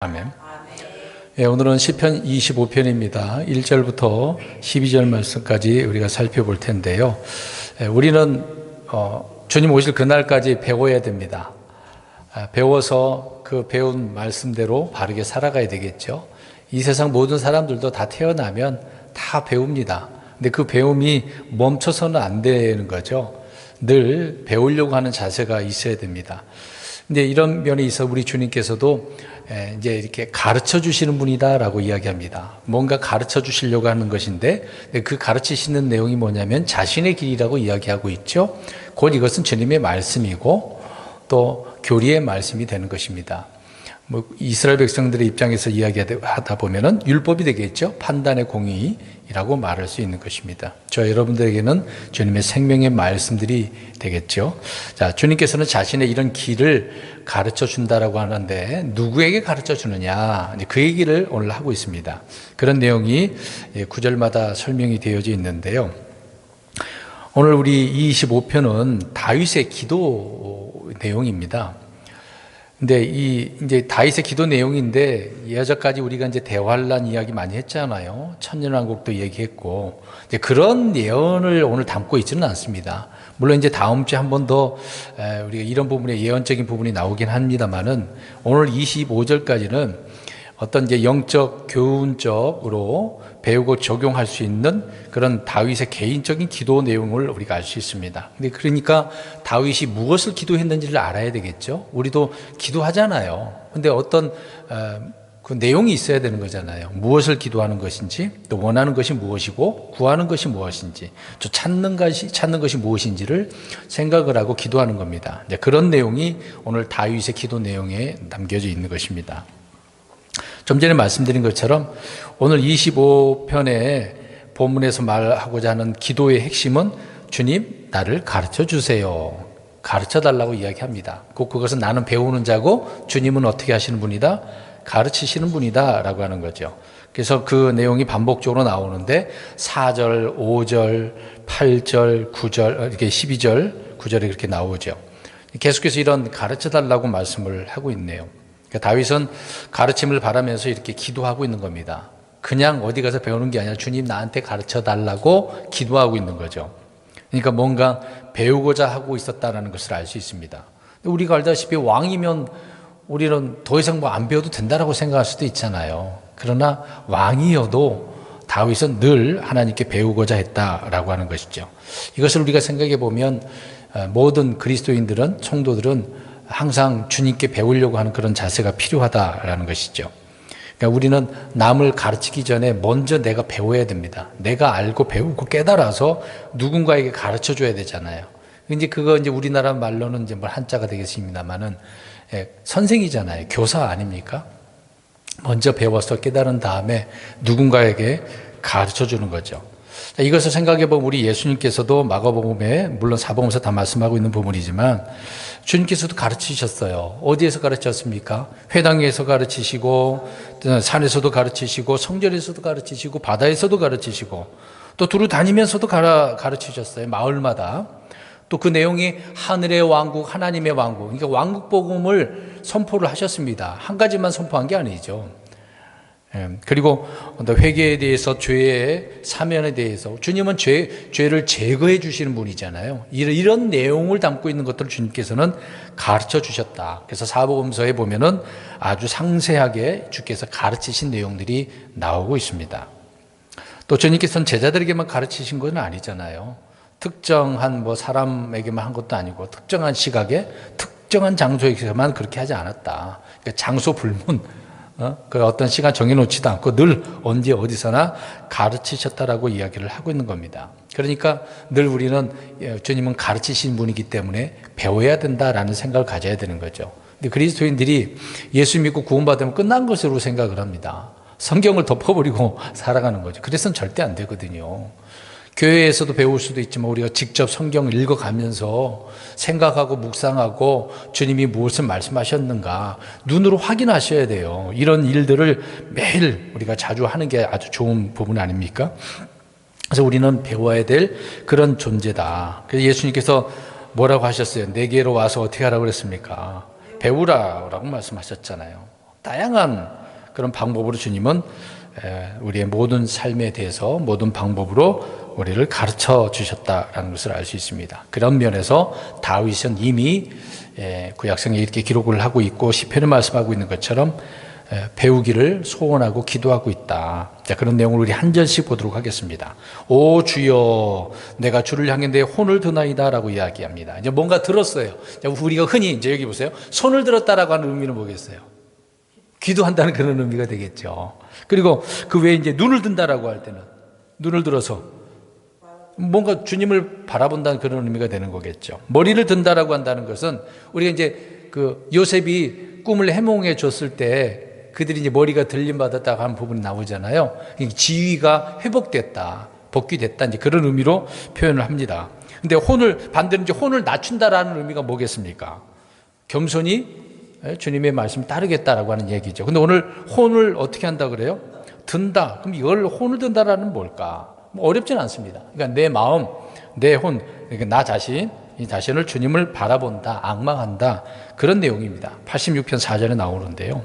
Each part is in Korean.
아멘. 예, 오늘은 시편 25편입니다. 1절부터 12절 말씀까지 우리가 살펴볼 텐데요. 우리는 주님 오실 그날까지 배워야 됩니다. 배워서 그 배운 말씀대로 바르게 살아가야 되겠죠. 이 세상 모든 사람들도 다 태어나면 다 배웁니다. 근데 그 배움이 멈춰서는 안 되는 거죠. 늘 배우려고 하는 자세가 있어야 됩니다. 근데 이런 면에 있어 우리 주님께서도 이제 이렇게 가르쳐 주시는 분이다라고 이야기합니다. 뭔가 가르쳐 주시려고 하는 것인데 그 가르치시는 내용이 뭐냐면 자신의 길이라고 이야기하고 있죠. 곧 이것은 주님의 말씀이고 또 교리의 말씀이 되는 것입니다. 이스라엘 백성들의 입장에서 이야기하다 보면은 율법이 되겠죠. 판단의 공의라고 말할 수 있는 것입니다. 저 여러분들에게는 주님의 생명의 말씀들이 되겠죠. 자, 주님께서는 자신의 이런 길을 가르쳐 준다라고 하는데 누구에게 가르쳐 주느냐? 그 얘기를 오늘 하고 있습니다. 그런 내용이 구절마다 설명이 되어져 있는데요. 오늘 우리 25편은 다윗의 기도 내용입니다. 근데 이제 다윗의 기도 내용인데 여태까지 우리가 이제 대환란 이야기 많이 했잖아요. 천년왕국도 얘기했고 이제 그런 예언을 오늘 담고 있지는 않습니다. 물론 이제 다음 주에 한 번 더 우리가 이런 부분에 예언적인 부분이 나오긴 합니다만은 오늘 25절까지는 어떤 이제 영적 교훈적으로 배우고 적용할 수 있는 그런 다윗의 개인적인 기도 내용을 우리가 알 수 있습니다. 근데 그러니까 다윗이 무엇을 기도했는지를 알아야 되겠죠. 우리도 기도하잖아요. 근데 어떤 그 내용이 있어야 되는 거잖아요. 무엇을 기도하는 것인지, 또 원하는 것이 무엇이고, 구하는 것이 무엇인지, 또 찾는 것이 무엇인지를 생각을 하고 기도하는 겁니다. 그런 내용이 오늘 다윗의 기도 내용에 담겨져 있는 것입니다. 좀 전에 말씀드린 것처럼 오늘 25편의 본문에서 말하고자 하는 기도의 핵심은 주님 나를 가르쳐 주세요. 가르쳐 달라고 이야기합니다. 그것은 나는 배우는 자고 주님은 어떻게 하시는 분이다? 가르치시는 분이다 라고 하는 거죠. 그래서 그 내용이 반복적으로 나오는데 4절, 5절, 8절, 9절, 이렇게 12절, 9절에 그렇게 나오죠. 계속해서 이런 가르쳐 달라고 말씀을 하고 있네요. 다윗은 가르침을 바라면서 이렇게 기도하고 있는 겁니다. 그냥 어디 가서 배우는 게 아니라 주님 나한테 가르쳐 달라고 기도하고 있는 거죠. 그러니까 뭔가 배우고자 하고 있었다는 것을 알 수 있습니다. 우리가 알다시피 왕이면 우리는 더 이상 안 배워도 된다라고 생각할 수도 있잖아요. 그러나 왕이어도 다윗은 늘 하나님께 배우고자 했다라고 하는 것이죠. 이것을 우리가 생각해 보면 모든 그리스도인들은, 성도들은 항상 주님께 배우려고 하는 그런 자세가 필요하다라는 것이죠. 그러니까 우리는 남을 가르치기 전에 먼저 내가 배워야 됩니다. 내가 알고 배우고 깨달아서 누군가에게 가르쳐 줘야 되잖아요. 이제 그거 이제 우리나라 말로는 이제 한자가 되겠습니다만은 선생이잖아요. 교사 아닙니까? 먼저 배워서 깨달은 다음에 누군가에게 가르쳐 주는 거죠. 이것을 생각해 보면 우리 예수님께서도 마가복음에 물론 사복음에서 다 말씀하고 있는 부분이지만 주님께서도 가르치셨어요. 어디에서 가르치셨습니까? 회당에서 가르치시고 산에서도 가르치시고 성전에서도 가르치시고 바다에서도 가르치시고 또 두루 다니면서도 가르치셨어요. 마을마다. 또 그 내용이 하늘의 왕국, 하나님의 왕국, 그러니까 왕국 복음을 선포를 하셨습니다. 한 가지만 선포한 게 아니죠. 그리고 회개에 대해서, 죄의 사면에 대해서 주님은 죄를 제거해 주시는 분이잖아요. 이런 내용을 담고 있는 것들을 주님께서는 가르쳐 주셨다. 그래서 사복음서에 보면은 아주 상세하게 주께서 가르치신 내용들이 나오고 있습니다. 또 주님께서는 제자들에게만 가르치신 건 아니잖아요. 특정한 사람에게만 한 것도 아니고 특정한 시각에 특정한 장소에서만 그렇게 하지 않았다. 그러니까 장소 불문. 그 어떤 시간 정해놓지도 않고 늘 언제 어디서나 가르치셨다라고 이야기를 하고 있는 겁니다. 그러니까 늘 우리는 주님은 가르치신 분이기 때문에 배워야 된다라는 생각을 가져야 되는 거죠. 근데 그리스도인들이 예수 믿고 구원받으면 끝난 것으로 생각을 합니다. 성경을 덮어버리고 살아가는 거죠. 그래서는 절대 안 되거든요. 교회에서도 배울 수도 있지만 우리가 직접 성경을 읽어가면서 생각하고 묵상하고 주님이 무엇을 말씀하셨는가 눈으로 확인하셔야 돼요. 이런 일들을 매일 우리가 자주 하는 게 아주 좋은 부분 아닙니까? 그래서 우리는 배워야 될 그런 존재다. 그래서 예수님께서 뭐라고 하셨어요? 내게로 와서 어떻게 하라고 그랬습니까? 배우라라고 말씀하셨잖아요. 다양한 그런 방법으로 주님은 우리의 모든 삶에 대해서 모든 방법으로 우리를 가르쳐 주셨다라는 것을 알 수 있습니다. 그런 면에서 다윗은 이미 구약성에 이렇게 기록을 하고 있고 시편에 말씀하고 있는 것처럼 배우기를 소원하고 기도하고 있다. 자, 그런 내용을 우리 한 절씩 보도록 하겠습니다. 오 주여, 내가 주를 향해 내 혼을 드나이다라고 이야기합니다. 이제 뭔가 들었어요. 우리가 흔히 이제 여기 보세요. 손을 들었다라고 하는 의미는 뭐겠어요? 기도한다는 그런 의미가 되겠죠. 그리고 그 외에 이제 눈을 든다라고 할 때는 눈을 들어서 뭔가 주님을 바라본다는 그런 의미가 되는 거겠죠. 머리를 든다라고 한다는 것은 우리가 이제 그 요셉이 꿈을 해몽해 줬을 때 그들이 이제 머리가 들림 받았다고 하는 부분이 나오잖아요. 지위가 회복됐다, 복귀됐다, 이제 그런 의미로 표현을 합니다. 근데 반대로 이제 혼을 낮춘다라는 의미가 뭐겠습니까? 겸손히 주님의 말씀 따르겠다라고 하는 얘기죠. 근데 오늘 혼을 어떻게 한다 그래요? 든다. 그럼 이걸 혼을 든다라는 뭘까? 뭐 어렵진 않습니다. 그러니까 내 마음, 내 혼, 그러니까 나 자신, 이 자신을 주님을 바라본다, 앙망한다, 그런 내용입니다. 86편 4절에 나오는데요.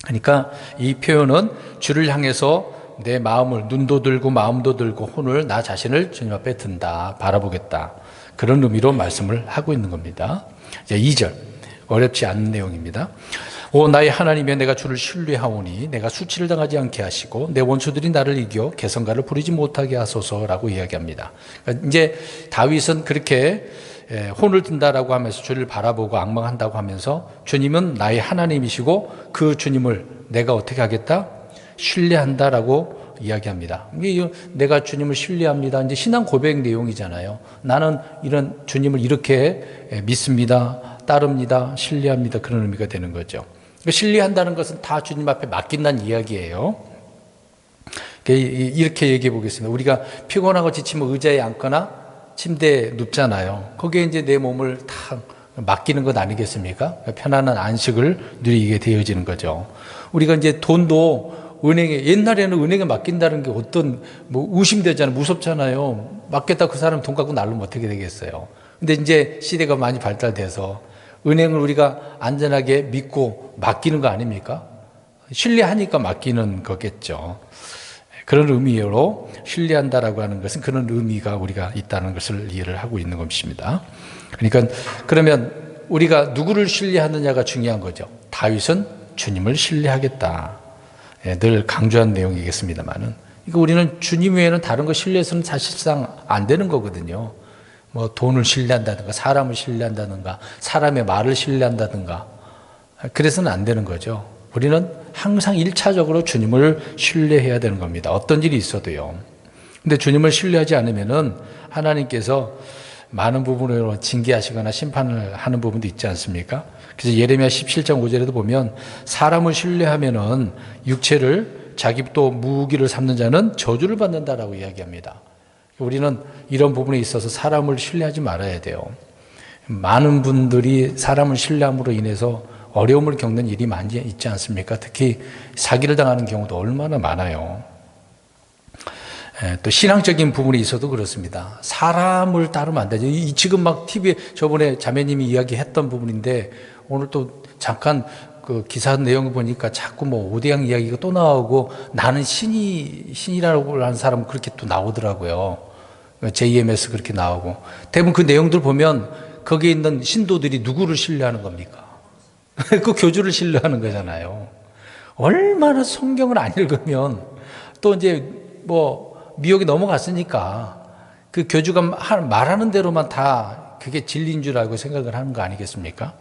그러니까 이 표현은 주를 향해서 내 마음을, 눈도 들고 마음도 들고 혼을, 나 자신을 주님 앞에 든다, 바라보겠다, 그런 의미로 말씀을 하고 있는 겁니다. 이제 2절, 어렵지 않은 내용입니다. 오 나의 하나님이여, 내가 주를 신뢰하오니 내가 수치를 당하지 않게 하시고 내 원수들이 나를 이겨 개성가를 부리지 못하게 하소서라고 이야기합니다. 그러니까 이제 다윗은 그렇게 혼을 든다라고 하면서 주를 바라보고 앙망한다고 하면서 주님은 나의 하나님이시고 그 주님을 내가 어떻게 하겠다? 신뢰한다라고 이야기합니다. 이게 내가 주님을 신뢰합니다. 이제 신앙 고백 내용이잖아요. 나는 이런 주님을 이렇게 믿습니다, 따릅니다, 신뢰합니다, 그런 의미가 되는 거죠. 신뢰한다는 것은 다 주님 앞에 맡긴다는 이야기예요. 이렇게 얘기해 보겠습니다. 우리가 피곤하고 지치면 의자에 앉거나 침대에 눕잖아요. 거기에 이제 내 몸을 다 맡기는 것 아니겠습니까? 편안한 안식을 누리게 되어지는 거죠. 우리가 이제 돈도 옛날에는 은행에 맡긴다는 게 어떤 의심되잖아요. 무섭잖아요. 맡겼다 그 사람 돈 갖고 날르면 어떻게 되겠어요. 근데 이제 시대가 많이 발달돼서 은행을 우리가 안전하게 믿고 맡기는 거 아닙니까? 신뢰하니까 맡기는 거겠죠. 그런 의미로 신뢰한다라고 하는 것은 그런 의미가 우리가 있다는 것을 이해를 하고 있는 것입니다. 그러니까 그러면 우리가 누구를 신뢰하느냐가 중요한 거죠. 다윗은 주님을 신뢰하겠다, 늘 강조한 내용이겠습니다만은, 그러니까 우리는 주님 외에는 다른 거 신뢰해서는 사실상 안 되는 거거든요. 뭐 돈을 신뢰한다든가 사람을 신뢰한다든가 사람의 말을 신뢰한다든가 그래서는 안 되는 거죠. 우리는 항상 1차적으로 주님을 신뢰해야 되는 겁니다. 어떤 일이 있어도요. 근데 주님을 신뢰하지 않으면은 하나님께서 많은 부분으로 징계하시거나 심판을 하는 부분도 있지 않습니까? 그래서 예레미야 17장 5절에도 보면 사람을 신뢰하면은 육체를 자기 또 무기를 삼는 자는 저주를 받는다라고 이야기합니다. 우리는 이런 부분에 있어서 사람을 신뢰하지 말아야 돼요. 많은 분들이 사람을 신뢰함으로 인해서 어려움을 겪는 일이 많이 있지 않습니까? 특히 사기를 당하는 경우도 얼마나 많아요. 또 신앙적인 부분에 있어도 그렇습니다. 사람을 따르면 안 되죠. 지금 막 TV에 저번에 자매님이 이야기했던 부분인데 오늘 또 잠깐 그 기사 내용을 보니까 자꾸 오대양 이야기가 또 나오고 나는 신이라고 하는 사람은 그렇게 또 나오더라고요. JMS 그렇게 나오고 대부분 그 내용들 보면 거기에 있는 신도들이 누구를 신뢰하는 겁니까? 그 교주를 신뢰하는 거잖아요. 얼마나 성경을 안 읽으면 또 이제 미혹이 넘어갔으니까 그 교주가 말하는 대로만 다 그게 진리인 줄 알고 생각을 하는 거 아니겠습니까?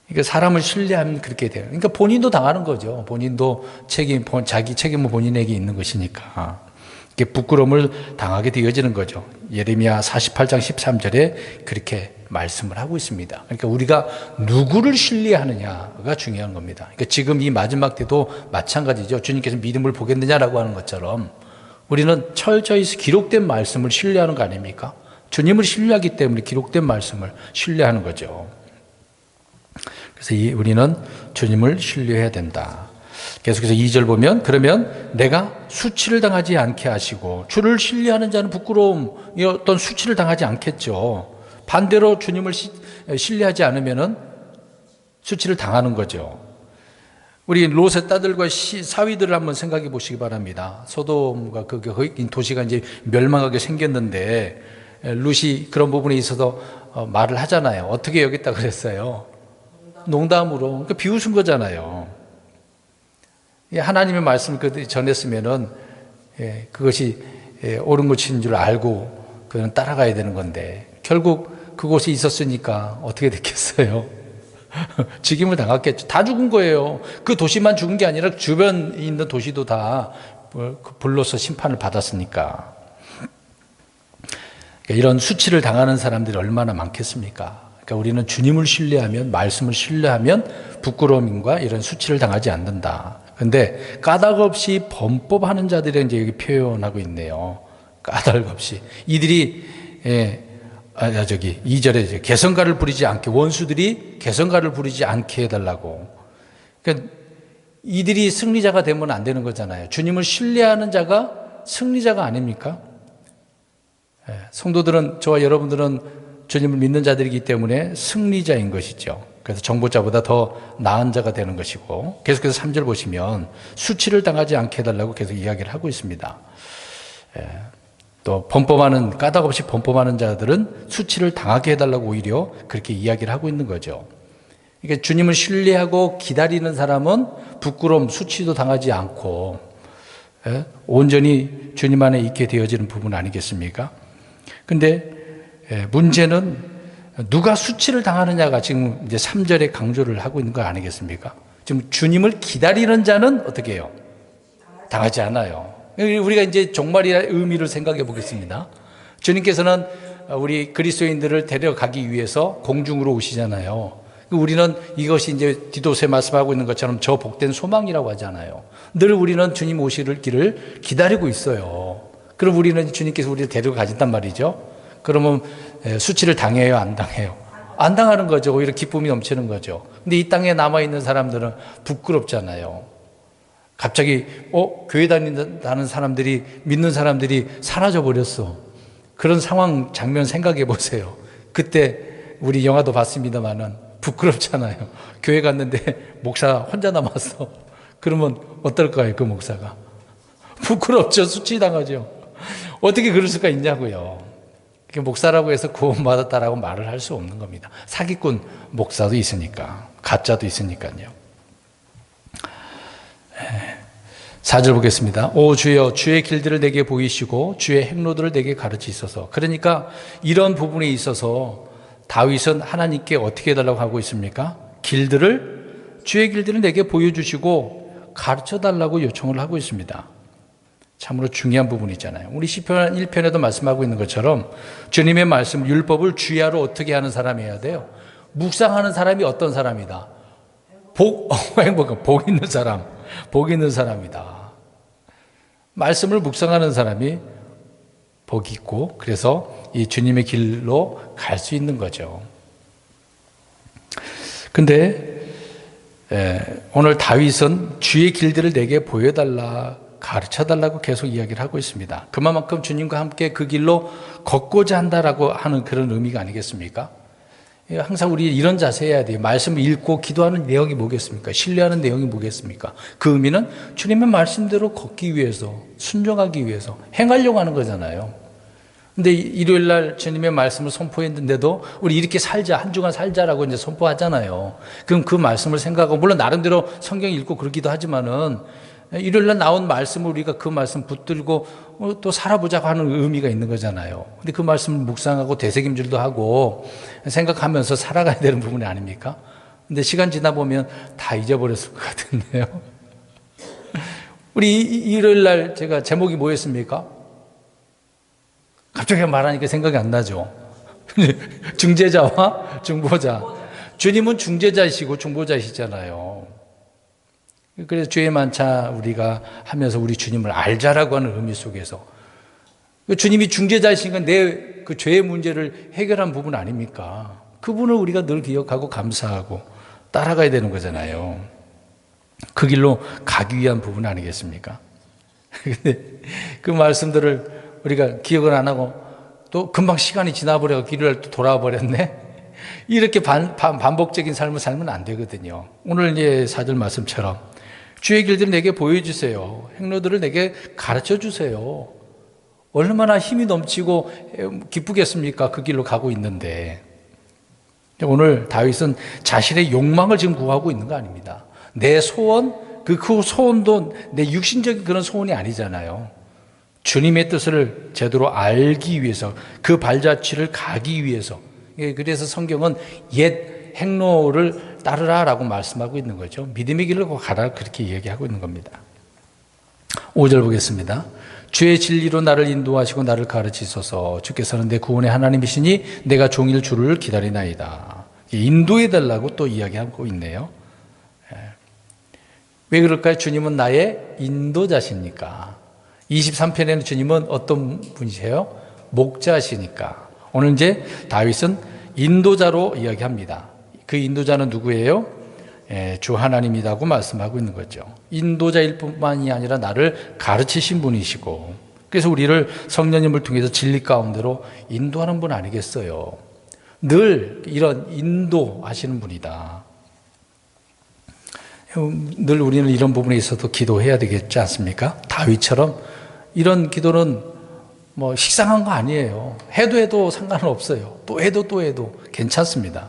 그러니까 사람을 신뢰하면 그렇게 돼요. 그러니까 본인도 당하는 거죠. 본인도 자기 책임은 본인에게 있는 것이니까. 이게 부끄러움을 당하게 되어지는 거죠. 예레미야 48장 13절에 그렇게 말씀을 하고 있습니다. 그러니까 우리가 누구를 신뢰하느냐가 중요한 겁니다. 그러니까 지금 이 마지막 때도 마찬가지죠. 주님께서 믿음을 보겠느냐라고 하는 것처럼 우리는 철저히 기록된 말씀을 신뢰하는 거 아닙니까? 주님을 신뢰하기 때문에 기록된 말씀을 신뢰하는 거죠. 그래서 우리는 주님을 신뢰해야 된다. 계속해서 2절 보면 그러면 내가 수치를 당하지 않게 하시고, 주를 신뢰하는 자는 부끄러움, 어떤 수치를 당하지 않겠죠. 반대로 주님을 신뢰하지 않으면 수치를 당하는 거죠. 우리 롯의 딸들과 사위들을 한번 생각해 보시기 바랍니다. 소돔과 그 도시가 이제 멸망하게 생겼는데 롯이 그런 부분에 있어서 말을 하잖아요. 어떻게 여겼다 그랬어요? 농담으로. 그러니까 비웃은 거잖아요. 하나님의 말씀을 전했으면은 그것이 옳은 것인 줄 알고 그는 따라가야 되는 건데 결국 그곳에 있었으니까 어떻게 됐겠어요? 죽임을 당했겠죠. 다 죽은 거예요. 그 도시만 죽은 게 아니라 주변에 있는 도시도 다 불로서 심판을 받았으니까. 이런 수치를 당하는 사람들이 얼마나 많겠습니까? 그러니까 우리는 주님을 신뢰하면, 말씀을 신뢰하면 부끄러움과 이런 수치를 당하지 않는다. 그런데 까닭 없이 범법하는 자들이 이제 여기 표현하고 있네요. 까닭 없이. 이들이 2절에 개성가를 부리지 않게, 원수들이 개성가를 부리지 않게 해달라고. 그러니까 이들이 승리자가 되면 안 되는 거잖아요. 주님을 신뢰하는 자가 승리자가 아닙니까? 성도들은, 저와 여러분들은 주님을 믿는 자들이기 때문에 승리자인 것이죠. 그래서 정보자보다 더 나은 자가 되는 것이고, 계속해서 3절 보시면 수치를 당하지 않게 해달라고 계속 이야기를 하고 있습니다. 또 까닭 없이 범법하는 자들은 수치를 당하게 해달라고 오히려 그렇게 이야기를 하고 있는 거죠. 그러니까 주님을 신뢰하고 기다리는 사람은 부끄러움, 수치도 당하지 않고 온전히 주님 안에 있게 되어지는 부분 아니겠습니까? 근데 문제는 누가 수치를 당하느냐가 지금 이제 3절에 강조를 하고 있는 거 아니겠습니까? 지금 주님을 기다리는 자는 어떻게 해요? 당하지 않아요. 우리가 이제 종말의 의미를 생각해 보겠습니다. 주님께서는 우리 그리스도인들을 데려가기 위해서 공중으로 오시잖아요. 우리는 이것이 이제 디도서에 말씀하고 있는 것처럼 저 복된 소망이라고 하잖아요. 늘 우리는 주님 오실 길을 기다리고 있어요. 그럼 우리는 주님께서 우리를 데려가신단 말이죠. 그러면 수치를 당해요, 안 당해요? 안 당하는 거죠. 오히려 기쁨이 넘치는 거죠. 근데 이 땅에 남아있는 사람들은 부끄럽잖아요. 갑자기 교회 다닌다는 사람들이, 믿는 사람들이 사라져 버렸어. 그런 상황 장면 생각해 보세요. 그때 우리 영화도 봤습니다만은 부끄럽잖아요. 교회 갔는데 목사 혼자 남았어. 그러면 어떨까요, 그 목사가? 부끄럽죠. 수치당하죠. 어떻게 그럴 수가 있냐고요. 목사라고 해서 구원받았다라고 말을 할 수 없는 겁니다. 사기꾼 목사도 있으니까, 가짜도 있으니까요. 4절 보겠습니다. 오 주여, 주의 길들을 내게 보이시고 주의 행로들을 내게 가르치소서. 그러니까 이런 부분에 있어서 다윗은 하나님께 어떻게 해달라고 하고 있습니까? 주의 길들을 내게 보여주시고 가르쳐달라고 요청을 하고 있습니다. 참으로 중요한 부분이잖아요. 우리 시편 1편에도 말씀하고 있는 것처럼 주님의 말씀, 율법을 주야로 어떻게 하는 사람이 해야 돼요? 묵상하는 사람이 어떤 사람이다? 복 있는 사람, 복 있는 사람이다. 말씀을 묵상하는 사람이 복이 있고, 그래서 이 주님의 길로 갈 수 있는 거죠. 근데 오늘 다윗은 주의 길들을 내게 보여달라, 가르쳐달라고 계속 이야기를 하고 있습니다. 그만큼 주님과 함께 그 길로 걷고자 한다라고 하는 그런 의미가 아니겠습니까? 항상 우리 이런 자세 해야 돼요. 말씀을 읽고 기도하는 내용이 뭐겠습니까? 신뢰하는 내용이 뭐겠습니까? 그 의미는 주님의 말씀대로 걷기 위해서, 순종하기 위해서 행하려고 하는 거잖아요. 근데 일요일 날 주님의 말씀을 선포했는데도 우리 이렇게 살자, 한 주간 살자라고 이제 선포하잖아요. 그럼 그 말씀을 생각하고, 물론 나름대로 성경 읽고 그러기도 하지만은 일요일 날 나온 말씀을 우리가 그 말씀 붙들고 또 살아보자고 하는 의미가 있는 거잖아요. 근데 그 말씀을 묵상하고 되새김질도 하고 생각하면서 살아가야 되는 부분이 아닙니까? 근데 시간 지나 보면 다 잊어버렸을 것 같은데요. 우리 일요일 날 제가 제목이 뭐였습니까? 갑자기 말하니까 생각이 안 나죠. 중재자와 중보자. 주님은 중재자이시고 중보자이시잖아요. 그래서 죄의 만차 우리가 하면서 우리 주님을 알자라고 하는 의미 속에서 주님이 중재자이시니까 내 그 죄의 문제를 해결한 부분 아닙니까? 그분을 우리가 늘 기억하고 감사하고 따라가야 되는 거잖아요. 그 길로 가기 위한 부분 아니겠습니까? 근데 그 말씀들을 우리가 기억을 안 하고 또 금방 시간이 지나버려서 길을 또 돌아와 버렸네. 이렇게 반복적인 삶을 살면 안 되거든요. 오늘 이제 4절 말씀처럼 주의 길들을 내게 보여주세요. 행로들을 내게 가르쳐 주세요. 얼마나 힘이 넘치고 기쁘겠습니까? 그 길로 가고 있는데. 오늘 다윗은 자신의 욕망을 지금 구하고 있는 거 아닙니다. 내 소원, 그 소원도 내 육신적인 그런 소원이 아니잖아요. 주님의 뜻을 제대로 알기 위해서, 그 발자취를 가기 위해서. 그래서 성경은 옛 행로를 따르라라고 말씀하고 있는 거죠. 믿음의 길로 가라, 그렇게 얘기하고 있는 겁니다. 5절 보겠습니다. 주의 진리로 나를 인도하시고 나를 가르치소서. 주께서는 내 구원의 하나님이시니 내가 종일 주를 기다리나이다. 인도해달라고 또 이야기하고 있네요. 왜 그럴까요? 주님은 나의 인도자시니까. 23편에는 주님은 어떤 분이세요? 목자시니까. 오늘 이제 다윗은 인도자로 이야기합니다. 그 인도자는 누구예요? 주 하나님이라고 말씀하고 있는 거죠. 인도자일 뿐만이 아니라 나를 가르치신 분이시고, 그래서 우리를 성령님을 통해서 진리 가운데로 인도하는 분 아니겠어요? 늘 이런 인도하시는 분이다. 늘 우리는 이런 부분에 있어서 기도해야 되겠지 않습니까? 다윗처럼 이런 기도는 뭐 식상한 거 아니에요. 해도 상관은 없어요. 또 해도 괜찮습니다.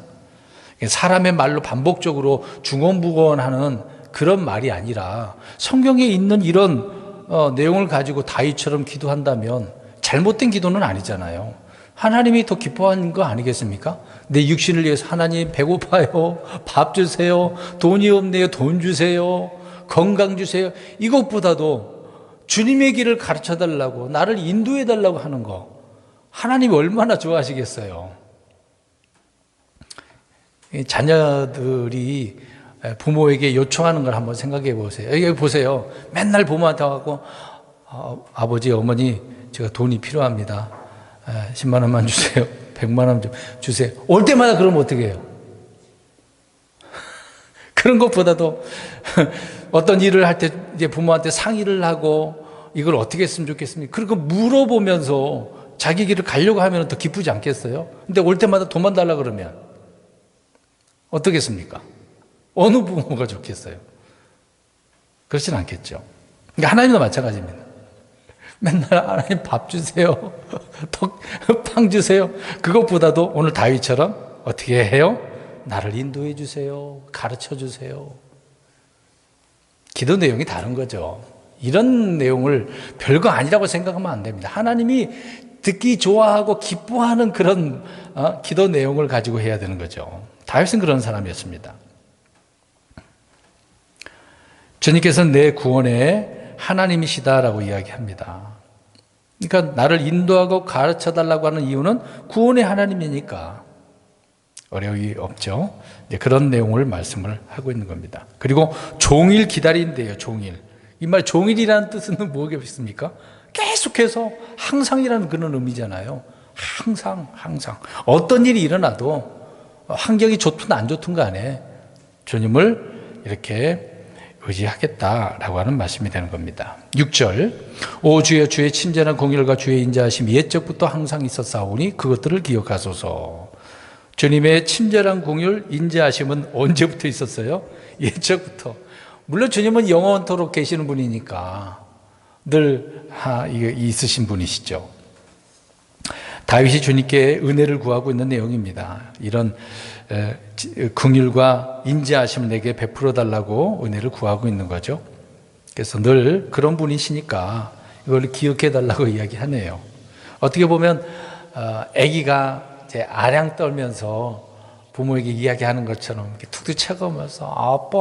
사람의 말로 반복적으로 중언부언하는 그런 말이 아니라 성경에 있는 이런 내용을 가지고 다윗처럼 기도한다면 잘못된 기도는 아니잖아요. 하나님이 더 기뻐하는 거 아니겠습니까? 내 육신을 위해서 하나님 배고파요, 밥 주세요, 돈이 없네요, 돈 주세요, 건강 주세요. 이것보다도 주님의 길을 가르쳐달라고, 나를 인도해달라고 하는 거, 하나님이 얼마나 좋아하시겠어요. 자녀들이 부모에게 요청하는 걸 한번 생각해 보세요. 여기 보세요. 맨날 부모한테 와서 아버지, 어머니, 제가 돈이 필요합니다. 10만 원만 주세요. 100만 원 좀 주세요. 올 때마다 그러면 어떻게 해요? 그런 것보다도 어떤 일을 할 때 이제 부모한테 상의를 하고 이걸 어떻게 했으면 좋겠습니까? 그리고 물어보면서 자기 길을 가려고 하면 더 기쁘지 않겠어요? 근데 올 때마다 돈만 달라 그러면 어떻겠습니까? 어느 부모가 좋겠어요? 그렇진 않겠죠. 그러니까 하나님도 마찬가지입니다. 맨날 하나님 밥 주세요. 빵 주세요. 그것보다도 오늘 다윗처럼 어떻게 해요? 나를 인도해 주세요. 가르쳐 주세요. 기도 내용이 다른 거죠. 이런 내용을 별거 아니라고 생각하면 안 됩니다. 하나님이 듣기 좋아하고 기뻐하는 그런 기도 내용을 가지고 해야 되는 거죠. 다윗은 그런 사람이었습니다. 주님께서는 내 구원의 하나님이시다라고 이야기합니다. 그러니까 나를 인도하고 가르쳐달라고 하는 이유는 구원의 하나님이니까 어려움이 없죠. 그런 내용을 말씀을 하고 있는 겁니다. 그리고 종일 기다린대요. 종일. 이 말 종일이라는 뜻은 뭐겠습니까? 계속해서 항상이라는 그런 의미잖아요. 항상. 어떤 일이 일어나도 환경이 좋든 안 좋든 간에 주님을 이렇게 의지하겠다라고 하는 말씀이 되는 겁니다. 6절 오 주여 주의 친절한 공의와 주의 인자하심 옛적부터 항상 있었사오니 그것들을 기억하소서. 주님의 친절한 공의, 인자하심은 언제부터 있었어요? 옛적부터. 물론 주님은 영원토록 계시는 분이니까 늘 있으신 분이시죠. 다윗이 주님께 은혜를 구하고 있는 내용입니다. 이런 긍휼과 인자하심을 내게 베풀어 달라고 은혜를 구하고 있는 거죠. 그래서 늘 그런 분이시니까 이걸 기억해 달라고 이야기하네요. 어떻게 보면 아기가 이제 아량 떨면서 부모에게 이야기하는 것처럼 이렇게 툭툭 쳐가면서 아빠,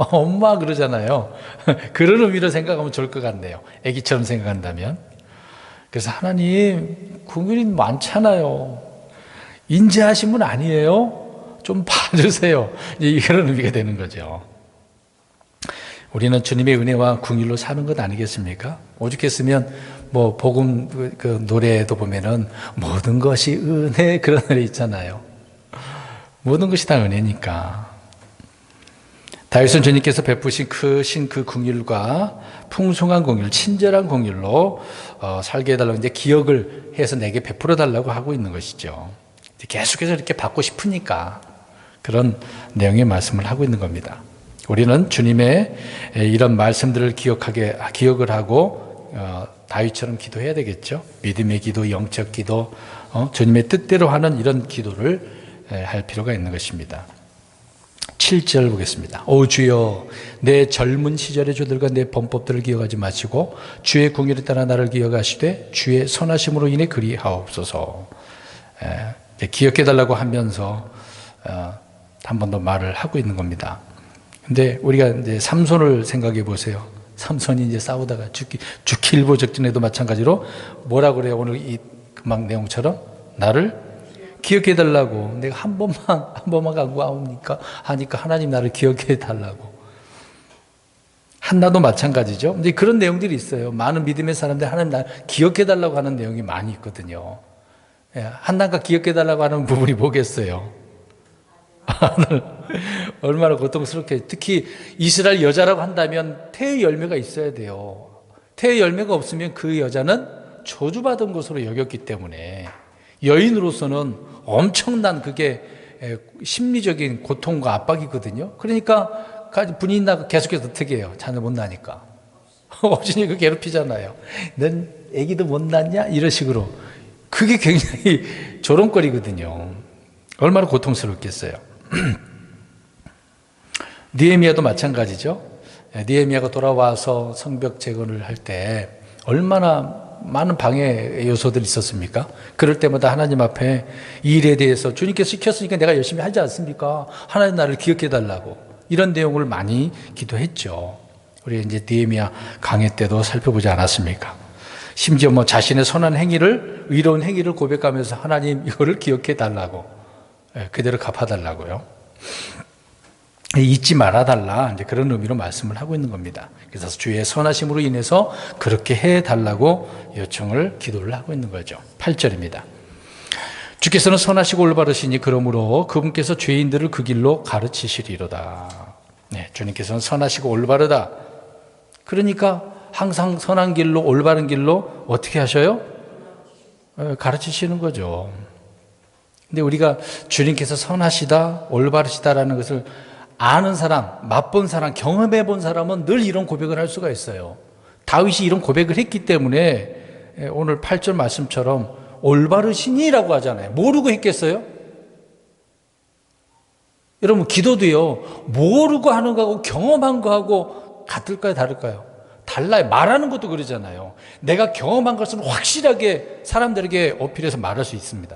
엄마 그러잖아요. 그런 의미로 생각하면 좋을 것 같네요. 아기처럼 생각한다면. 그래서 하나님 긍휼이 많잖아요. 인자하신 분 아니에요? 좀 봐주세요. 이런 의미가 되는 거죠. 우리는 주님의 은혜와 긍휼로 사는 것 아니겠습니까? 오죽했으면 뭐 복음 그 노래에도 보면은 모든 것이 은혜 그런 노래 있잖아요. 모든 것이 다 은혜니까. 다윗은 주님께서 베푸신 크신 그 긍휼과 풍성한 긍휼, 친절한 긍휼로 살게 해달라고 이제 기억을 해서 내게 베풀어 달라고 하고 있는 것이죠. 계속해서 이렇게 받고 싶으니까 그런 내용의 말씀을 하고 있는 겁니다. 우리는 주님의 이런 말씀들을 기억을 하고 다윗처럼 기도해야 되겠죠. 믿음의 기도, 영적 기도, 주님의 뜻대로 하는 이런 기도를 할 필요가 있는 것입니다. 7절 보겠습니다. 오 주여, 내 젊은 시절의 죄들과 내 범법들을 기억하지 마시고 주의 궁율에 따라 나를 기억하시되 주의 선하심으로 인해 그리하옵소서. 기억해달라고 하면서 한 번 더 말을 하고 있는 겁니다. 근데 우리가 이제 삼손을 생각해 보세요. 삼손이 이제 싸우다가 죽기 일보 직전에도 마찬가지로 뭐라 그래요? 오늘 이 금방 내용처럼 나를 기억해 달라고. 내가 한 번만 간구하니까 하나님 나를 기억해 달라고. 한나도 마찬가지죠. 근데 그런 내용들이 있어요. 많은 믿음의 사람들 하나님 나를 기억해 달라고 하는 내용이 많이 있거든요. 한나가 기억해 달라고 하는 부분이 뭐겠어요? 얼마나 고통스럽게. 특히 이스라엘 여자라고 한다면 태의 열매가 있어야 돼요. 태의 열매가 없으면 그 여자는 저주받은 것으로 여겼기 때문에 여인으로서는 엄청난 그게 심리적인 고통과 압박이거든요. 그러니까 분이 나가 계속해서 어떻게 해요? 자녀 못 나니까 어진이 그 괴롭히잖아요. 넌 애기도 못 낳냐? 이런 식으로. 그게 굉장히 조롱거리거든요. 얼마나 고통스럽겠어요. 느헤미야도 마찬가지죠. 느헤미야가 돌아와서 성벽 재건을 할 때 얼마나 많은 방해 요소들이 있었습니까? 그럴 때마다 하나님 앞에 이 일에 대해서 주님께서 시켰으니까 내가 열심히 하지 않습니까? 하나님 나를 기억해 달라고. 이런 내용을 많이 기도했죠. 우리 이제 느헤미야 강해 때도 살펴보지 않았습니까? 심지어 뭐 자신의 선한 행위를, 의로운 행위를 고백하면서 하나님 이거를 기억해 달라고, 그대로 갚아달라고요. 잊지 말아달라, 이제 그런 의미로 말씀을 하고 있는 겁니다. 그래서 주의 선하심으로 인해서 그렇게 해달라고 요청을, 기도를 하고 있는 거죠. 8절입니다. 주께서는 선하시고 올바르시니 그러므로 그분께서 죄인들을 그 길로 가르치시리로다. 네, 주님께서는 선하시고 올바르다. 그러니까 항상 선한 길로, 올바른 길로 어떻게 하셔요? 가르치시는 거죠. 근데 우리가 주님께서 선하시다, 올바르시다라는 것을 아는 사람, 맛본 사람, 경험해 본 사람은 늘 이런 고백을 할 수가 있어요. 다윗이 이런 고백을 했기 때문에 오늘 8절 말씀처럼 올바르시니라고 하잖아요. 모르고 했겠어요? 여러분, 기도도요, 모르고 하는 거하고 경험한 거하고 같을까요, 다를까요? 달라요. 말하는 것도 그러잖아요. 내가 경험한 것은 확실하게 사람들에게 어필해서 말할 수 있습니다.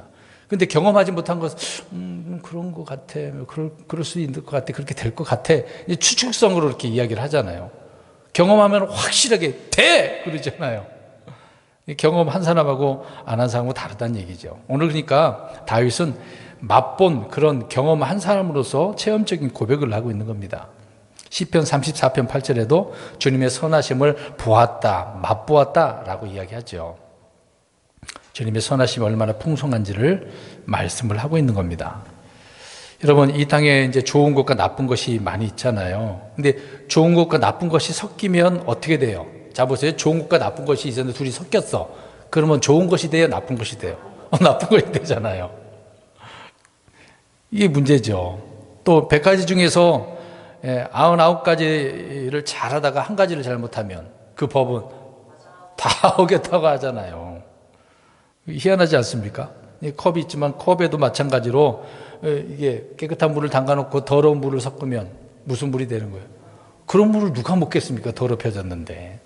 근데 경험하지 못한 것은 그런 것 같아, 그럴 수 있는 것 같아, 그렇게 될 것 같아, 추측성으로 이렇게 이야기를 하잖아요. 경험하면 확실하게 돼! 그러잖아요. 경험한 사람하고 안 한 사람하고 다르다는 얘기죠. 오늘 그러니까 다윗은 맛본 그런 경험한 사람으로서 체험적인 고백을 하고 있는 겁니다. 시편 34편 8절에도 주님의 선하심을 보았다, 맛보았다 라고 이야기하죠. 주님의 선하심이 얼마나 풍성한지를 말씀을 하고 있는 겁니다. 여러분, 이 땅에 이제 좋은 것과 나쁜 것이 많이 있잖아요. 근데 좋은 것과 나쁜 것이 섞이면 어떻게 돼요? 자, 보세요. 좋은 것과 나쁜 것이 있었는데 둘이 섞였어. 그러면 좋은 것이 돼요? 나쁜 것이 돼요? 나쁜 것이 되잖아요. 이게 문제죠. 또 100가지 중에서 99가지를 잘하다가 한 가지를 잘못하면 그 법은 다 어겼다고 하잖아요. 희한하지 않습니까? 컵이 있지만 컵에도 마찬가지로 이게 깨끗한 물을 담가놓고 더러운 물을 섞으면 무슨 물이 되는 거예요? 그런 물을 누가 먹겠습니까? 더럽혀졌는데.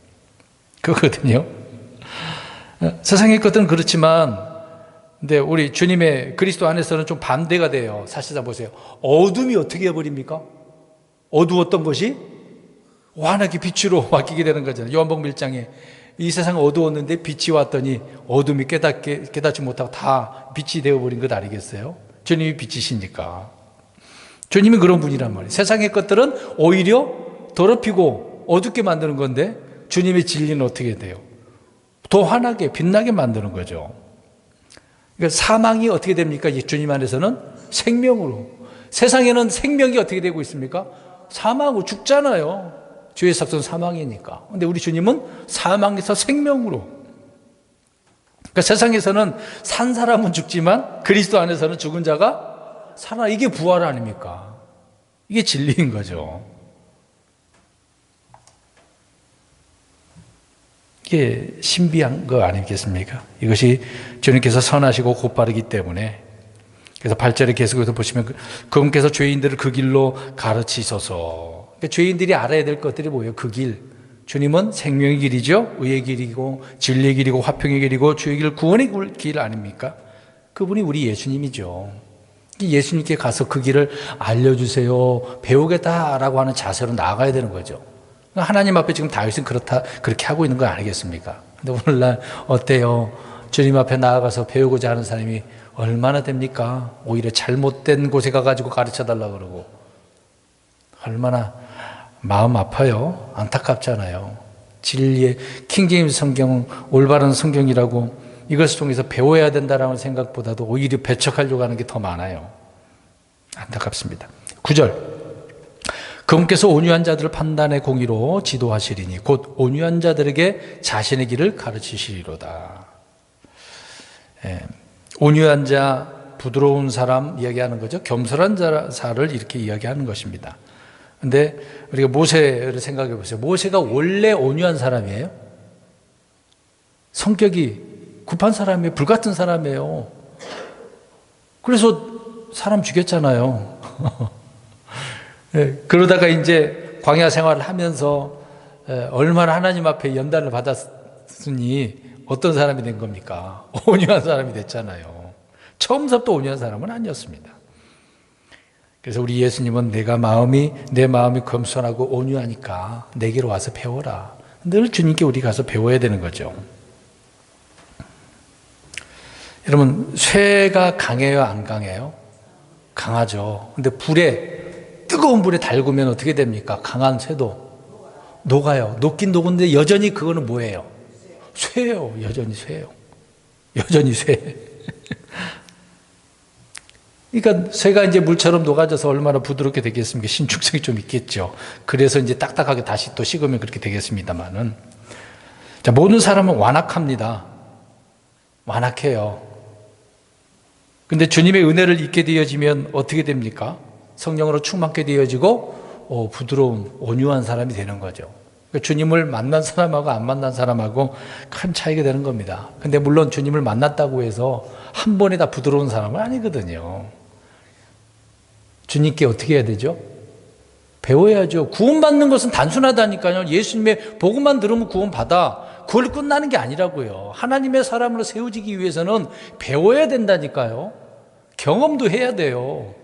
그거거든요. 세상의 것들은 그렇지만, 근데 우리 주님의 그리스도 안에서는 좀 반대가 돼요. 사실상 보세요. 어둠이 어떻게 해버립니까? 어두웠던 것이 환하게 빛으로 바뀌게 되는 거잖아요. 요한복음 1장에 이 세상은 어두웠는데 빛이 왔더니 어둠이 깨닫지 못하고 다 빛이 되어버린 것 아니겠어요? 주님이 빛이시니까. 주님이 그런 분이란 말이에요. 세상의 것들은 오히려 더럽히고 어둡게 만드는 건데 주님의 진리는 어떻게 돼요? 더 환하게 빛나게 만드는 거죠. 그러니까 사망이 어떻게 됩니까? 주님 안에서는 생명으로. 세상에는 생명이 어떻게 되고 있습니까? 사망으로 죽잖아요. 죄의 삭은 사망이니까. 근데 우리 주님은 사망에서 생명으로. 그러니까 세상에서는 산 사람은 죽지만 그리스도 안에서는 죽은 자가 살아. 이게 부활 아닙니까? 이게 진리인 거죠. 이게 신비한 거 아니겠습니까? 이것이 주님께서 선하시고 곧바르기 때문에. 그래서 8절에 계속해서 보시면 그분께서 죄인들을 그 길로 가르치소서. 그러니까 죄인들이 알아야 될 것들이 뭐예요? 그 길. 주님은 생명의 길이죠. 의의 길이고 진리의 길이고 화평의 길이고 주의 길, 구원의 길 아닙니까? 그분이 우리 예수님이죠. 예수님께 가서 그 길을 알려주세요, 배우겠다라고 하는 자세로 나아가야 되는 거죠. 하나님 앞에 지금 다윗은 그렇게 하고 있는 거 아니겠습니까? 근데 오늘날 어때요? 주님 앞에 나아가서 배우고자 하는 사람이 얼마나 됩니까? 오히려 잘못된 곳에 가가지고 가르쳐 달라고 그러고. 얼마나 마음 아파요. 안타깝잖아요. 진리의 킹제임스 성경, 올바른 성경이라고 이것을 통해서 배워야 된다는 생각보다도 오히려 배척하려고 하는 게 더 많아요. 안타깝습니다. 9절. 그분께서 온유한 자들을 판단의 공의로 지도하시리니 곧 온유한 자들에게 자신의 길을 가르치시리로다. 온유한 자, 부드러운 사람 이야기하는 거죠. 겸손한 자를 이렇게 이야기하는 것입니다. 근데 우리가 모세를 생각해 보세요. 모세가 원래 온유한 사람이에요? 성격이 급한 사람이에요. 불같은 사람이에요. 그래서 사람 죽였잖아요. 그러다가 이제 광야 생활을 하면서 얼마나 하나님 앞에 연단을 받았으니 어떤 사람이 된 겁니까? 온유한 사람이 됐잖아요. 처음부터 온유한 사람은 아니었습니다. 그래서 우리 예수님은 내 마음이 겸손하고 온유하니까 내게로 와서 배워라. 늘 주님께 우리 가서 배워야 되는 거죠. 여러분, 쇠가 강해요, 안 강해요? 강하죠. 근데 뜨거운 불에 달구면 어떻게 됩니까? 강한 쇠도 녹아요. 녹긴 녹은데 여전히 그거는 뭐예요? 쇠예요. 여전히 쇠예요. 여전히 쇠. 그러니까 쇠가 이제 물처럼 녹아져서 얼마나 부드럽게 되겠습니까? 신축성이 좀 있겠죠. 그래서 이제 딱딱하게 다시 또 식으면 그렇게 되겠습니다만은. 자, 모든 사람은 완악합니다. 완악해요. 근데 주님의 은혜를 잊게 되어지면 어떻게 됩니까? 성령으로 충만케 되어지고 부드러운 온유한 사람이 되는 거죠. 그러니까 주님을 만난 사람하고 안 만난 사람하고 큰 차이가 되는 겁니다. 근데 물론 주님을 만났다고 해서 한 번에 다 부드러운 사람은 아니거든요. 주님께 어떻게 해야 되죠? 배워야죠. 구원받는 것은 단순하다니까요. 예수님의 복음만 들으면 구원받아. 그걸 끝나는 게 아니라고요. 하나님의 사람으로 세워지기 위해서는 배워야 된다니까요. 경험도 해야 돼요.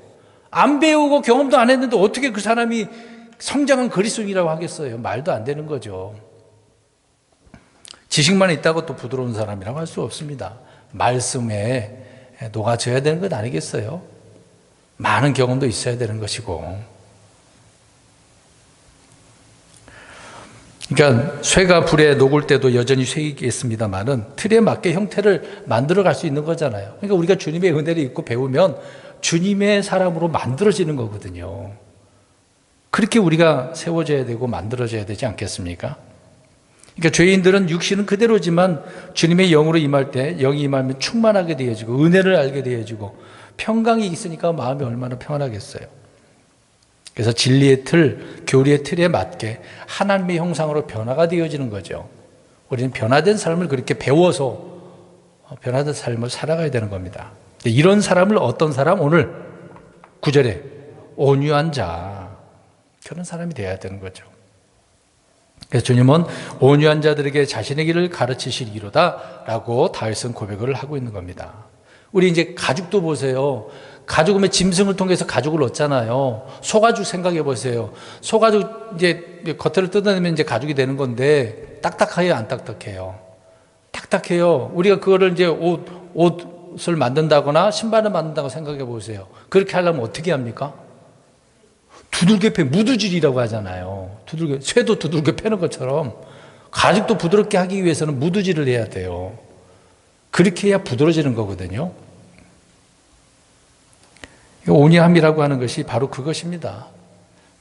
안 배우고 경험도 안 했는데 어떻게 그 사람이 성장한 그리스도인이라고 하겠어요? 말도 안 되는 거죠. 지식만 있다고 또 부드러운 사람이라고 할 수 없습니다. 말씀에 녹아져야 되는 것 아니겠어요? 많은 경험도 있어야 되는 것이고. 그러니까 쇠가 불에 녹을 때도 여전히 쇠이겠습니다만은 틀에 맞게 형태를 만들어 갈 수 있는 거잖아요. 그러니까 우리가 주님의 은혜를 잊고 배우면 주님의 사람으로 만들어지는 거거든요. 그렇게 우리가 세워져야 되고 만들어져야 되지 않겠습니까? 그러니까 죄인들은 육신은 그대로지만 주님의 영으로 임할 때, 영이 임하면 충만하게 되어지고 은혜를 알게 되어지고 평강이 있으니까 마음이 얼마나 평안하겠어요. 그래서 진리의 틀, 교리의 틀에 맞게 하나님의 형상으로 변화가 되어지는 거죠. 우리는 변화된 삶을 그렇게 배워서 변화된 삶을 살아가야 되는 겁니다. 이런 사람을 어떤 사람? 오늘 9절에 온유한 자, 그런 사람이 되어야 되는 거죠. 그래서 주님은 온유한 자들에게 자신의 길을 가르치시리로다 라고 다윗은 고백을 하고 있는 겁니다. 우리 이제 가죽도 보세요. 가죽은 짐승을 통해서 가죽을 얻잖아요. 소가죽 생각해 보세요. 소가죽 이제 겉을 뜯어내면 이제 가죽이 되는 건데 딱딱해요, 안 딱딱해요? 딱딱해요. 우리가 그거를 이제 옷을 만든다거나 신발을 만든다고 생각해 보세요. 그렇게 하려면 어떻게 합니까? 두들겨 패, 무드질이라고 하잖아요. 쇠도 두들겨 패는 것처럼 가죽도 부드럽게 하기 위해서는 무드질을 해야 돼요. 그렇게 해야 부드러워지는 거거든요. 온유함이라고 하는 것이 바로 그것입니다.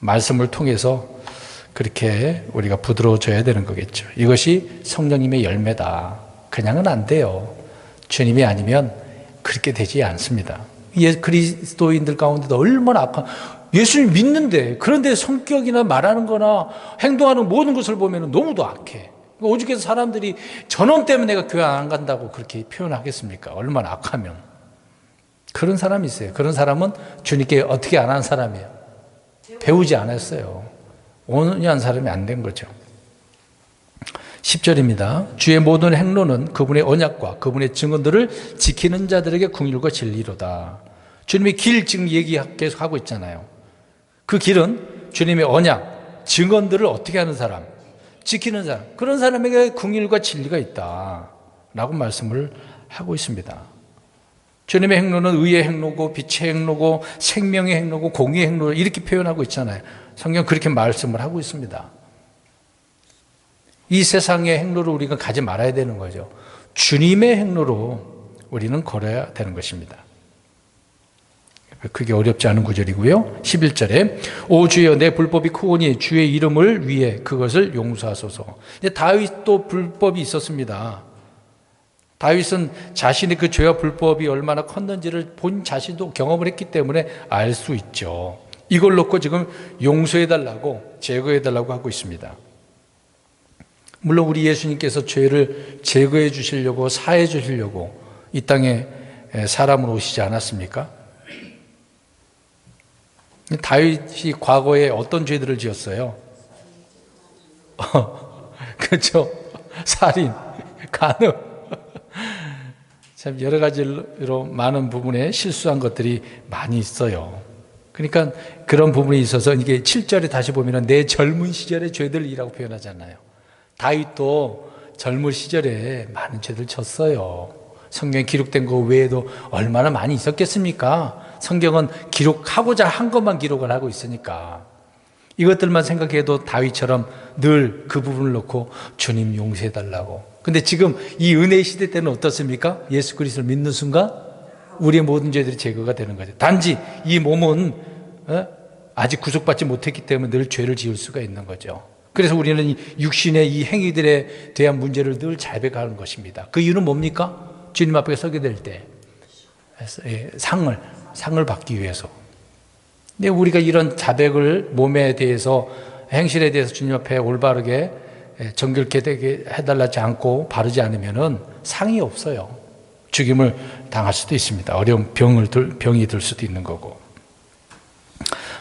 말씀을 통해서 그렇게 우리가 부드러워져야 되는 거겠죠. 이것이 성령님의 열매다. 그냥은 안 돼요. 주님이 아니면 그렇게 되지 않습니다. 그리스도인들 가운데도 얼마나 악한, 예수님 믿는데, 그런데 성격이나 말하는 거나 행동하는 모든 것을 보면 너무도 악해. 오죽해서 사람들이 저놈 때문에 내가 교회 안 간다고 그렇게 표현하겠습니까? 얼마나 악하면. 그런 사람이 있어요. 그런 사람은 주님께 어떻게 안 한 사람이에요. 배우지 않았어요. 온유한 사람이 안 된 거죠. 10절입니다. 주의 모든 행로는 그분의 언약과 그분의 증언들을 지키는 자들에게 긍휼과 진리로다. 주님의 길 지금 계속 하고 있잖아요. 그 길은 주님의 언약, 증언들을 어떻게 하는 사람, 지키는 사람, 그런 사람에게 긍휼과 진리가 있다라고 말씀을 하고 있습니다. 주님의 행로는 의의 행로고 빛의 행로고 생명의 행로고 공의의 행로 이렇게 표현하고 있잖아요. 성경 그렇게 말씀을 하고 있습니다. 이 세상의 행로를 우리가 가지 말아야 되는 거죠. 주님의 행로로 우리는 걸어야 되는 것입니다. 그게 어렵지 않은 구절이고요. 11절에 오 주여 내 불법이 크오니 주의 이름을 위해 그것을 용서하소서. 다윗도 불법이 있었습니다. 다윗은 자신의 그 죄와 불법이 얼마나 컸는지를 본 자신도 경험을 했기 때문에 알 수 있죠. 이걸 놓고 지금 용서해달라고 제거해달라고 하고 있습니다. 물론 우리 예수님께서 죄를 제거해 주시려고 사해 주시려고 이 땅에 사람으로 오시지 않았습니까? 다윗이 과거에 어떤 죄들을 지었어요? 그렇죠. 살인, 간음. 참 여러 가지로 많은 부분에 실수한 것들이 많이 있어요. 그러니까 그런 부분이 있어서 이게 7절에 다시 보면 내 젊은 시절의 죄들이라고 표현하잖아요. 다윗도 젊은 시절에 많은 죄를 졌어요. 성경에 기록된 거 외에도 얼마나 많이 있었겠습니까? 성경은 기록하고자 한 것만 기록을 하고 있으니까 이것들만 생각해도 다윗처럼 늘 그 부분을 놓고 주님 용서해달라고. 근데 지금 이 은혜의 시대 때는 어떻습니까? 예수 그리스도를 믿는 순간 우리의 모든 죄들이 제거가 되는 거죠. 단지 이 몸은 아직 구속받지 못했기 때문에 늘 죄를 지을 수가 있는 거죠. 그래서 우리는 육신의 이 행위들에 대한 문제를 늘 자백하는 것입니다. 그 이유는 뭡니까? 주님 앞에 서게 될 때 상을 받기 위해서. 근데 우리가 이런 자백을 몸에 대해서 행실에 대해서 주님 앞에 올바르게 정결케 되게 해달라지 않고 바르지 않으면은 상이 없어요. 죽임을 당할 수도 있습니다. 어려운 병이 들 수도 있는 거고.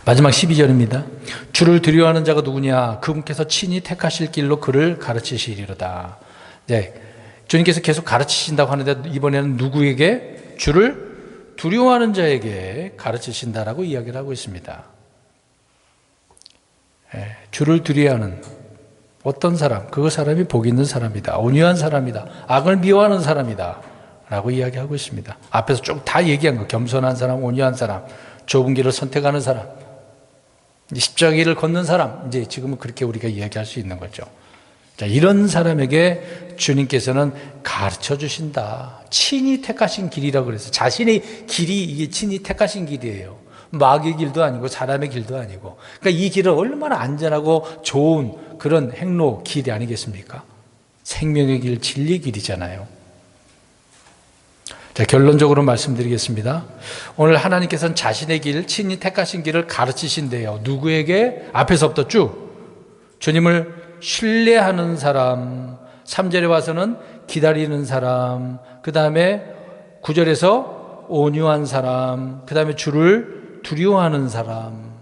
마지막 12절입니다. 주를 두려워하는 자가 누구냐? 그분께서 친히 택하실 길로 그를 가르치시리로다. 네, 주님께서 계속 가르치신다고 하는데 이번에는 누구에게? 주를 두려워하는 자에게 가르치신다라고 이야기를 하고 있습니다. 주를 두려워하는 어떤 사람, 그 사람이 복 있는 사람이다. 온유한 사람이다. 악을 미워하는 사람이다. 라고 이야기하고 있습니다. 앞에서 쭉 다 얘기한 거. 겸손한 사람, 온유한 사람, 좁은 길을 선택하는 사람, 십자가 길을 걷는 사람. 이제 지금은 그렇게 우리가 이야기할 수 있는 거죠. 자, 이런 사람에게 주님께서는 가르쳐 주신다. 친히 택하신 길이라고 그래서 자신의 길이 이게 친히 택하신 길이에요. 마귀의 길도 아니고 사람의 길도 아니고. 그러니까 이 길은 얼마나 안전하고 좋은 그런 행로 길이 아니겠습니까? 생명의 길, 진리의 길이잖아요. 자, 결론적으로 말씀드리겠습니다. 오늘 하나님께서는 자신의 길, 친히 택하신 길을 가르치신대요. 누구에게? 앞에서부터 쭉. 주님을 신뢰하는 사람, 3절에 와서는 기다리는 사람, 그 다음에 9절에서 온유한 사람, 그 다음에 주를 두려워하는 사람,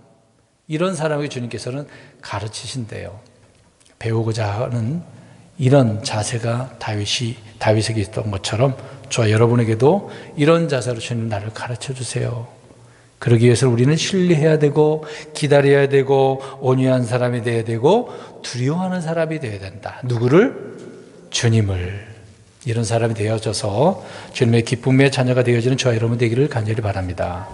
이런 사람에게 주님께서는 가르치신대요. 배우고자 하는 이런 자세가 다윗에게 있던 것처럼 저와 여러분에게도 이런 자세로 주님 나를 가르쳐 주세요. 그러기 위해서 우리는 신뢰해야 되고 기다려야 되고 온유한 사람이 되어야 되고 두려워하는 사람이 되어야 된다. 누구를? 주님을. 이런 사람이 되어져서 주님의 기쁨의 자녀가 되어지는 저와 여러분 되기를 간절히 바랍니다.